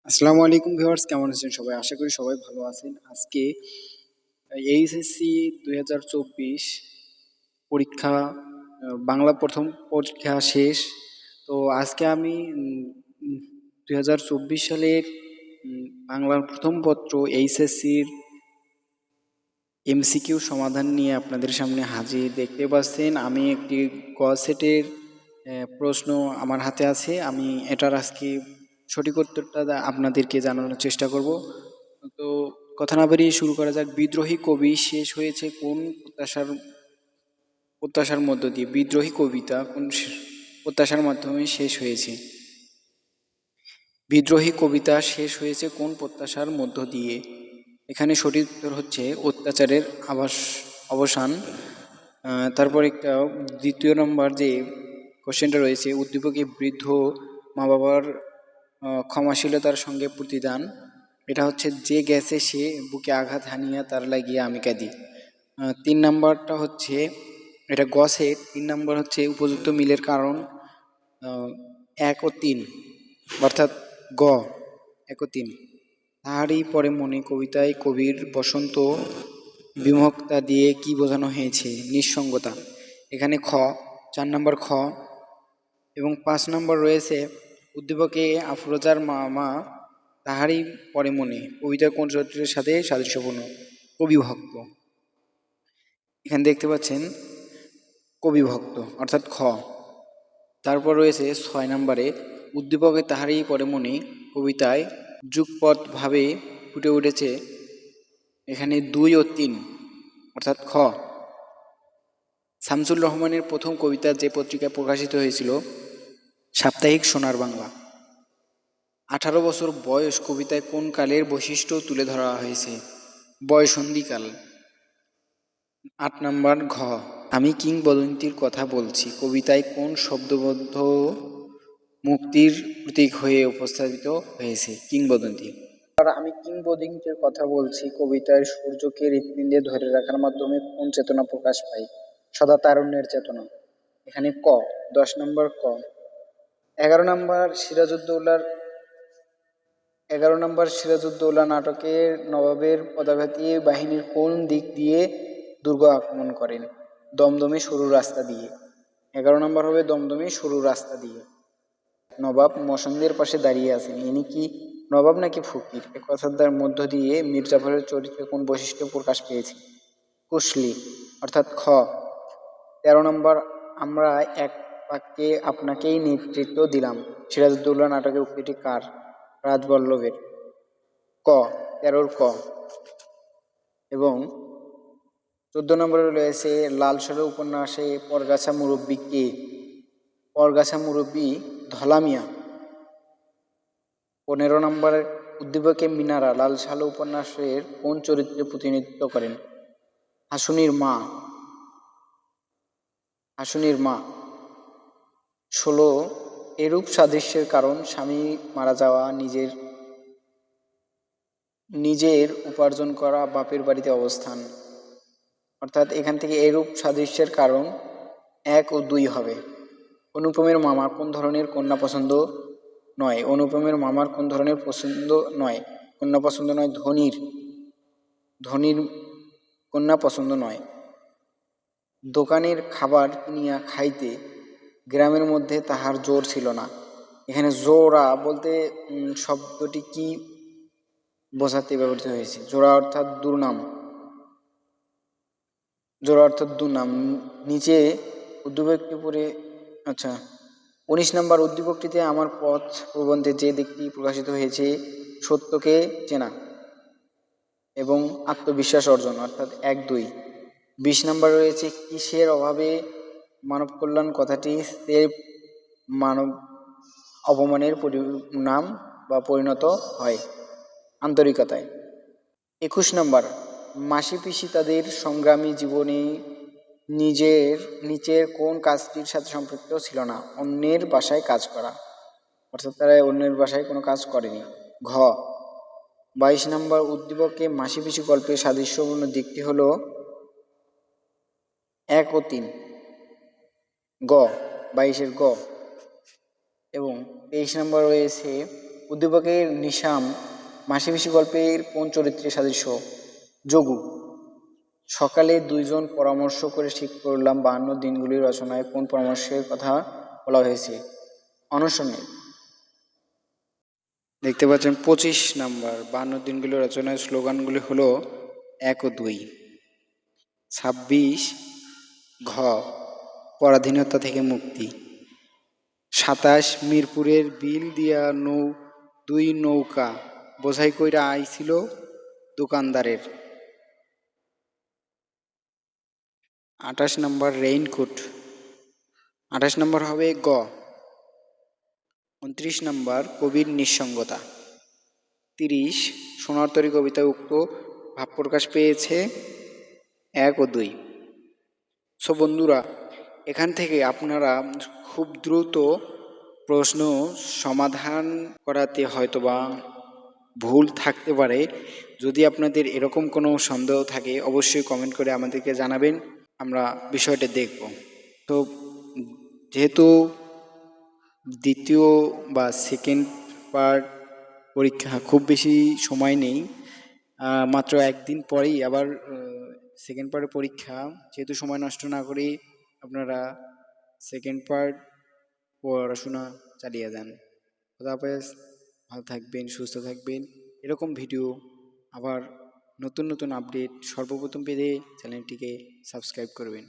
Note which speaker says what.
Speaker 1: আসসালামু আলাইকুম ভিউয়ার্স, কেমন আছেন সবাই? আশা করি সবাই ভালো আছেন। আজকে এইচএসসি 2024 পরীক্ষা, বাংলা প্রথম পরীক্ষা শেষ। তো আজকে আমি 2024 সালের বাংলার প্রথম পত্র এইচএসসির এমসিকিউ সমাধান নিয়ে আপনাদের সামনে হাজির। দেখতে পাচ্ছেন আমি একটি গ সেটের প্রশ্ন আমার হাতে আছে। আমি এটার আজকে সঠিক উত্তরটা আপনাদেরকে জানানোর চেষ্টা করব। তো কথা না বাড়িয়ে শুরু করা যাক। বিদ্রোহী কবি শেষ হয়েছে কোন প্রত্যাশার মধ্য দিয়ে? বিদ্রোহী কবিতা কোন প্রত্যাশার মাধ্যমে শেষ হয়েছে? বিদ্রোহী কবিতা শেষ হয়েছে কোন প্রত্যাশার মধ্য দিয়ে? এখানে সঠিক উত্তর হচ্ছে অত্যাচারের অবসান। তারপর একটা দ্বিতীয় নম্বর যে কোশ্চেনটা রয়েছে, উদ্দীপকে বৃদ্ধ মা বাবার ক্ষমাশীলতার সঙ্গে প্রতিদান। এটা হচ্ছে, যে গেছে সে বুকে আঘাত হানিয়া তার লাগিয়া আমি কাঁদি। 3 নাম্বারটা হচ্ছে, এটা গসে 3 নাম্বার হচ্ছে উপযুক্ত মিলের কারণ 1 ও 3, অর্থাৎ গ 1 ও 3। তাহারই পরে মনে কবিতায় কবির বসন্ত বিমুখতা দিয়ে কি বোঝানো হয়েছে? নিঃসঙ্গতা। এখানে খ 4 নাম্বার খ। এবং 5 নম্বর রয়েছে, উদ্দীপকে আফরোজার মা তাহারই পরে মনে কবিতার কোন চরিত্রের সাথে সাদৃশ্যপূর্ণ? কবিভক্ত। এখানে দেখতে পাচ্ছেন কবিভক্ত, অর্থাৎ খ। তারপর রয়েছে 6 নম্বরে, উদ্দীপকে তাহারই পরে মনে কবিতায় যুগপৎ ভাবে ফুটে উঠেছে। এখানে 2 ও 3, অর্থাৎ খ। শামসুর রহমানের প্রথম কবিতা যে পত্রিকায় প্রকাশিত হয়েছিল? সাপ্তাহিক সোনার বাংলা। 18 বছর বয়স কবিতায় কোন কালের বৈশিষ্ট্য তুলে ধরা হয়েছে? বয়ঃসন্ধিকাল। 8 নম্বর ঘ, আমি কিংবদন্তির কথা বলছি কবিতায় কোন শব্দবদ্ধ মুক্তির প্রতীক হয়ে উপস্থাপিত হয়েছে? কিংবদন্তি। আর আমি কিংবদন্তির কথা বলছি কবিতায় সূর্যকে হৃৎপিণ্ডে ধরে রাখার মাধ্যমে কোন চেতনা প্রকাশ পায়? সদা তারুণ্যের চেতনা। এখানে ক 10 নম্বর ক। 11 নম্বর নাটকে নবাবের পদাঘাতী বাহিনীর কোন দিক দিয়ে দুর্গ আক্রমণ করেন? দমদমে সরু রাস্তা দিয়ে। 11 নম্বর হবে দমদমে সরু রাস্তা দিয়ে। নবাব মসনদের পাশে দাঁড়িয়ে আছেন, ইনি কি নবাব নাকি ফকির? এ কথার মধ্য দিয়ে মীর জাফরের চরিত্রে কোন বৈশিষ্ট্য প্রকাশ পেয়েছে? কুশলী, অর্থাৎ খ। 13 নম্বর, আমরা এক বাক্যে আপনাকেই নেতৃত্ব দিলাম সিরাজউদ্দৌলা নাটকের উক্তিটি কার? রাজবল্লভের। ক 13 ক। এবং 14 নম্বরে রয়েছে, লালসরে উপন্যাসে পরগাছা মুরব্বী কে? পরগাছা মুরব্বী ধলা মিয়া। 15 নম্বরের, উদ্দীপকে মিনারা লালসালু উপন্যাসের কোন চরিত্রে প্রতিনিধিত্ব করেন? হাসুনির মা। 16, এরূপ সাদৃশ্যের কারণ স্বামী মারা যাওয়া, নিজের উপার্জন করা, বাপের বাড়িতে অবস্থান। অর্থাৎ এখান থেকে এরূপ সাদৃশ্যের কারণ 1 ও 2 হবে। অনুপমের মামা কোন ধরনের কন্যা পছন্দ নয়? অনুপমের মামার কোন ধরনের পছন্দ নয়? কন্যা পছন্দ নয়? ধনির কন্যা পছন্দ নয়। দোকানের খাবার কিনিয়া খাইতে গ্রামের মধ্যে তাহার জোর ছিল না। এখানে জোড়া বলতে শব্দটি কি বোঝাতে ব্যবহৃত হয়েছে? জোড়া অর্থাৎ দুর্নাম। নিচে উদ্দীপকটি পড়ে, আচ্ছা 19 নম্বর, উদ্দীপকটিতে আমার পথ প্রবন্ধে যে দিকটি প্রকাশিত হয়েছে সত্যকে চেনা এবং আত্মবিশ্বাস অর্জন, অর্থাৎ 1, 2। 20 নম্বর রয়েছে, কিসের অভাবে মানব কল্যাণ কথাটি মানব অপমানের পরিণাম বা পরিণত হয়? আন্তরিকতায়। 21 নম্বর, মাসি পিসি তাদের সংগ্রামী জীবনে নিচের কোন কাজটির সাথে সম্পৃক্ত ছিল না? অন্যের বাসায় কাজ করা, অর্থাৎ তারা অন্যের বাসায় কোনো কাজ করেনি। ঘ 22 নম্বর, উদ্দীপকে মাসি পিসি গল্পের সাদৃশ্যপূর্ণ দিকটি হল 1 ও 3। গ 22-এর গ। এবং 23 নম্বর রয়েছে, উদ্দীপকের নিশাম মাসিমাসি গল্পের কোন চরিত্রের সাদৃশ্য? যোগু। সকালে দুইজন পরামর্শ করে ঠিক করলাম 52 দিনগুলির রচনায় কোন পরামর্শের কথা বলা হয়েছে? অনশনের। দেখতে পাচ্ছেন 25 নাম্বার 52 দিনগুলি রচনায় স্লোগানগুলি হলো 1 ও 2। 26 ঘ পরাধীনতা থেকে মুক্তি। 27 মিরপুরের বিল দিয়া দুই নৌকা বোঝাই কইরা আইছিল দোকানদারের। 28 নাম্বার রেইনকোট। 28 নাম্বার হবে গ। 29 নাম্বার কবির নিঃসঙ্গতা। 30 সোনার তরী কবিতায় উক্ত ভাব প্রকাশ পেয়েছে 1 ও 2। সো বন্ধুরা, এখান থেকে আপনারা খুব দ্রুত প্রশ্ন সমাধান করাতে হয়তোবা ভুল থাকতে পারে। যদি আপনাদের এরকম কোনো সন্দেহ থাকে অবশ্যই কমেন্ট করে আমাদেরকে জানাবেন, আমরা বিষয়টা দেখব। তো যেহেতু দ্বিতীয় বা সেকেন্ড পার্ট পরীক্ষা খুব বেশি সময় নেই, মাত্র একদিন পরেই আবার সেকেন্ড পার্টের পরীক্ষা, যেহেতু সময় নষ্ট না করে আপনারা সেকেন্ড পার্ট পড়াশোনা চালিয়ে যান। খোদা হাফেজ, ভালো থাকবেন, সুস্থ থাকবেন। এরকম ভিডিও আবার নতুন নতুন আপডেট সর্বপ্রথম পেতে চ্যানেলটিকে সাবস্ক্রাইব করবেন।